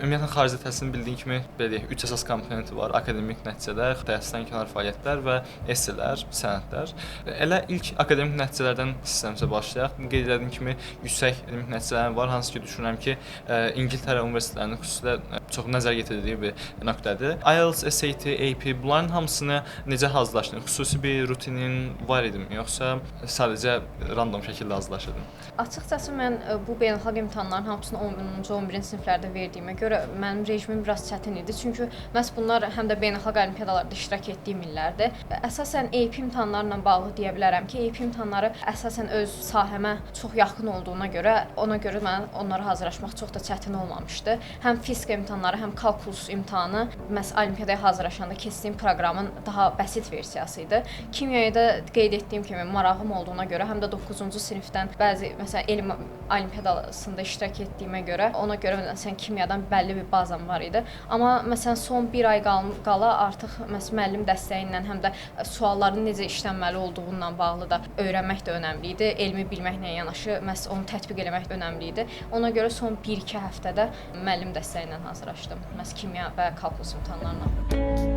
Ümumiyyətlə xarici təhsilin bildiyin kimi belə deyək, 3 əsas komponenti var: akademik nəticələr, dərsdən kənar fəaliyyətlər və esselər, sənədlər. Elə ilk akademik nəticələrdən istəsəmsə başlayaq. Qeyd etdiyim kimi yüksək elmi nəticələrim var, hansı ki düşünürəm ki, İngiltərə universitetlərinin xüsusilə çox nəzər yetirdiyi bir nöqtədir. IELTS, SAT, AP bunların hamısını necə hazırlaşdın? Xüsusi bir rutinin var idimi, yoxsa sadəcə random şəkildə hazırlaşırdın? Açıqcası mən bu beynəlxalq imtahanların hamısını 10-cu, 11-ci siniflərdə verdiyimə görə mənim rejimim biraz çətin idi. Çünki məhz bunlar həm də beynəlxalq olimpiadalarda iştirak etdiyim illərdir. Əsasən AP imtahanlarla bağlı deyə bilərəm ki, AP imtahanları əsasən öz sahəmə çox yaxın olduğuna görə, ona görə mən onlara hazırlaşmaq çox da çətin olmamışdı. Həm fizika imtahanları, həm kalkulus imtahanı məhz olimpiyadaya hazırlaşanda keçdiyim proqramın daha bəsit versiyası idi. Kimyaya da qeyd etdiyim kimi marağım olduğuna görə, həm də 9-cu sinifdən bəzi məsələn elm olimpiyadasında iştirak etdiyimə görə, ona görə məsələn kimyadan bəlli bir bazam var idi. Amma məsələn son 1 ay qala artıq məsələn müəllim dəstəyi ilə həm də sualların necə işlənməli olduğundan bağlı da öyrənmək də önəmli idi. Elmi bilməklə yanaşı məhz onu tətbiq etmək önəmli idi. Ona görə son 1-2 həftədə müəllim dəstəyi ilə hazırlaşdım. Məhz kimya və kalkulus imtahanlarına.